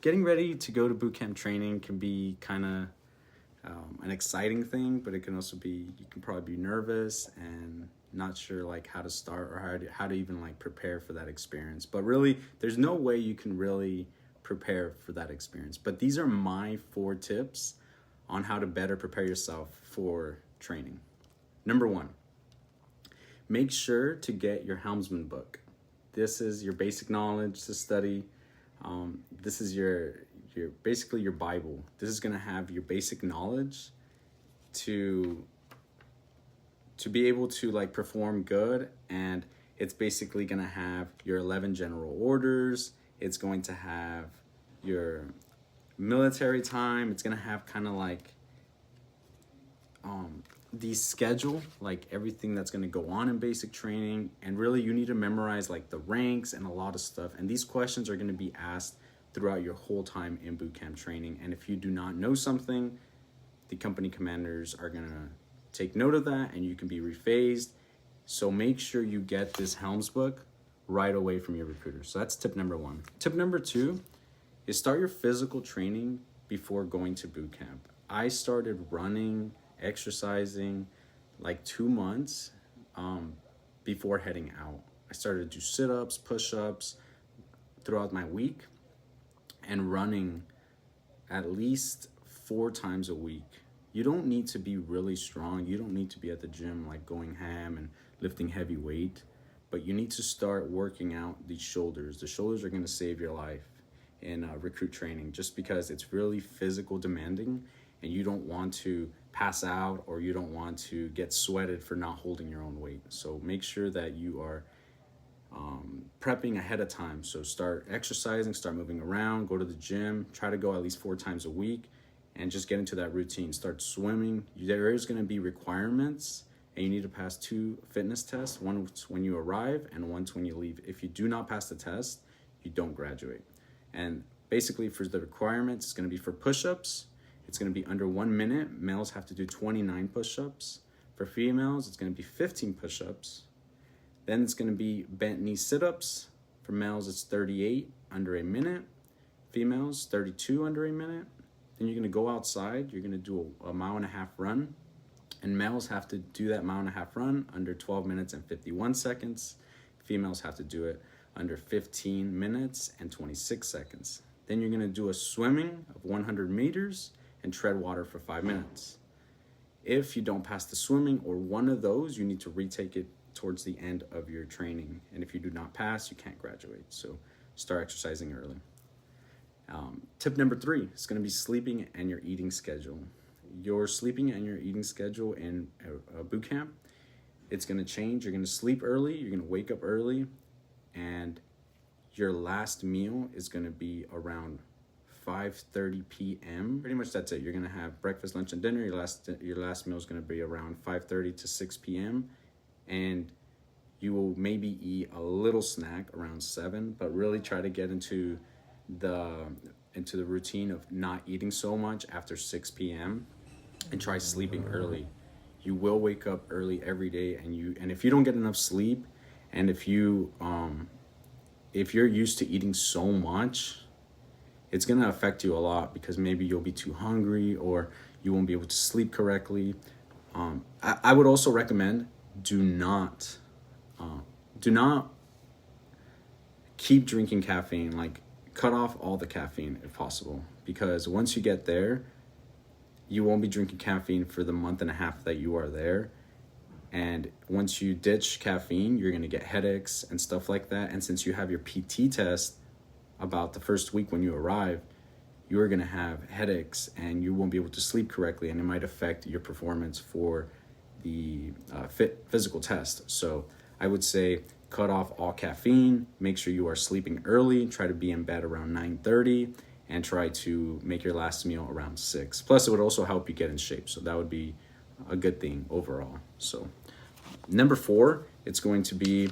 getting ready to go to boot camp training can be kind of an exciting thing, but it can also be, you can probably be nervous and not sure like how to start or how to even like prepare for that experience. But really, there's no way you can really prepare for that experience. But these are my 4 tips on how to better prepare yourself for training. Number 1, make sure to get your Helmsman book. This is your basic knowledge to study. This is your basically your Bible. This is gonna have your basic knowledge to be able to like perform good, and it's basically gonna have your 11 general orders. It's going to have your military time. It's gonna have kind of like the schedule, like everything that's going to go on in basic training. And really, you need to memorize like the ranks and a lot of stuff. And these questions are going to be asked throughout your whole time in boot camp training. And if you do not know something, the company commanders are going to take note of that and you can be rephased. So make sure you get this Helms book right away from your recruiter. So that's tip number 1. Tip number 2 is start your physical training before going to boot camp. I started running, exercising like 2 months before heading out. I started to do sit-ups, push-ups throughout my week, and running at least 4 times a week. You don't need to be really strong. You don't need to be at the gym like going ham and lifting heavy weight, but you need to start working out the shoulders. The shoulders are going to save your life in recruit training, just because it's really physical demanding and you don't want to pass out or you don't want to get sweated for not holding your own weight. So make sure that you are prepping ahead of time. So start exercising, start moving around, go to the gym, try to go at least 4 times a week, and just get into that routine. Start swimming. There is going to be requirements, and you need to pass 2 fitness tests, once when you arrive and once when you leave. If you do not pass the test, you don't graduate. And basically for the requirements, it's going to be for push-ups. It's going to be under 1 minute. Males have to do 29 push-ups. For females, it's going to be 15 push-ups. Then it's going to be bent knee sit-ups. For males, it's 38 under a minute. Females, 32 under a minute. Then you're going to go outside. You're going to do a 1.5 mile run. And males have to do that 1.5 mile run under 12 minutes and 51 seconds. Females have to do it under 15 minutes and 26 seconds. Then you're going to do a swimming of 100 meters and tread water for 5 minutes. If you don't pass the swimming or one of those, you need to retake it towards the end of your training. And if you do not pass, you can't graduate. So start exercising early. Tip number 3 is going to be sleeping and your eating schedule. Your sleeping and your eating schedule in a boot camp, it's going to change. You're going to sleep early, you're going to wake up early, and your last meal is going to be around 5:30 p.m. Pretty much that's it. You're going to have breakfast, lunch, and dinner. Your last meal is going to be around 5:30 to 6 p.m. And you will maybe eat a little snack around 7, but really try to get into the routine of not eating so much after 6 p.m. and try sleeping early. You will wake up early every day, and if you don't get enough sleep, and if you're used to eating so much, it's going to affect you a lot, because maybe you'll be too hungry or you won't be able to sleep correctly. I would also recommend do not keep drinking caffeine. Like, cut off all the caffeine if possible, because once you get there, you won't be drinking caffeine for the 1.5 months that you are there. And once you ditch caffeine, you're going to get headaches and stuff like that. And since you have your PT test about the first week when you arrive, you're going to have headaches and you won't be able to sleep correctly, and it might affect your performance for the physical test. So I would say cut off all caffeine, make sure you are sleeping early, try to be in bed around 9:30, and try to make your last meal around 6. Plus, it would also help you get in shape. So that would be a good thing overall. So number 4, it's going to be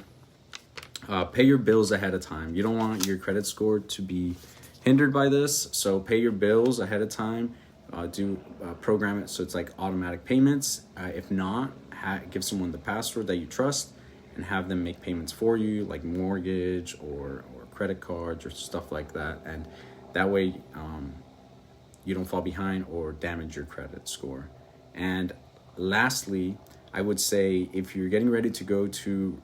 pay your bills ahead of time. You don't want your credit score to be hindered by this. So pay your bills ahead of time. Program it so it's like automatic payments. If not, give someone the password that you trust and have them make payments for you, like mortgage or credit cards or stuff like that. And That way you don't fall behind or damage your credit score. And lastly, I would say if you're getting ready to go to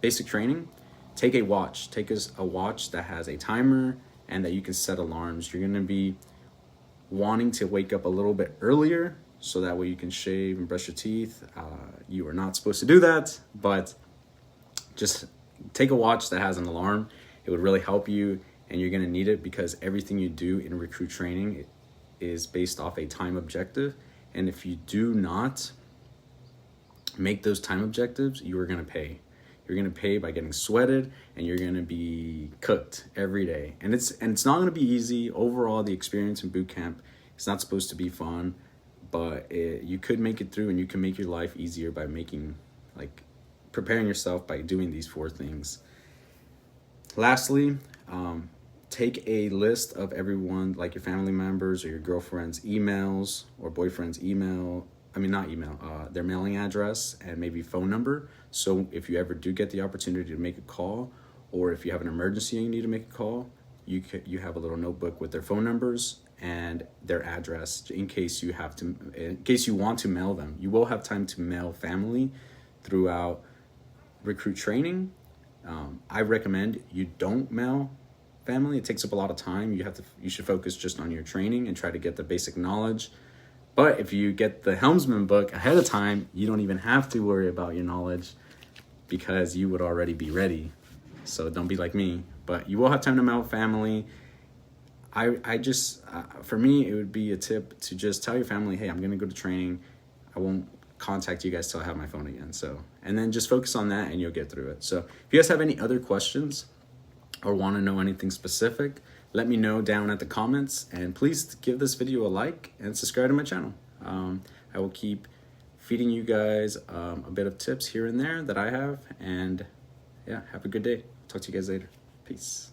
basic training, take a watch. Take a watch that has a timer and that you can set alarms. You're going to be wanting to wake up a little bit earlier so that way you can shave and brush your teeth. You are not supposed to do that, but just take a watch that has an alarm. It would really help you, and you're going to need it because everything you do in recruit training is based off a time objective. And if you do not make those time objectives, you are going to pay. You're going to pay by getting sweated, and you're going to be cooked every day. And it's not going to be easy. Overall, the experience in boot camp, it's not supposed to be fun, but you could make it through, and you can make your life easier by preparing yourself by doing these 4 things. Lastly, take a list of everyone, like your family members or your girlfriend's emails or boyfriend's their mailing address and maybe phone number. So if you ever do get the opportunity to make a call, or if you have an emergency and you need to make a call, you have a little notebook with their phone numbers and their address in case you want to mail them. You will have time to mail family throughout recruit training. I recommend you don't mail family. It takes up a lot of time. You should focus just on your training and try to get the basic knowledge. But if you get the Helmsman book ahead of time, you don't even have to worry about your knowledge because you would already be ready. So don't be like me, but you will have time to mail family. For me, it would be a tip to just tell your family, hey, I'm going to go to training. I won't contact you guys till I have my phone again. And then just focus on that and you'll get through it. So if you guys have any other questions or want to know anything specific, let me know down at the comments, and please give this video a like and subscribe to my channel. I will keep feeding you guys a bit of tips here and there that I have, and yeah, have a good day. Talk to you guys later. Peace.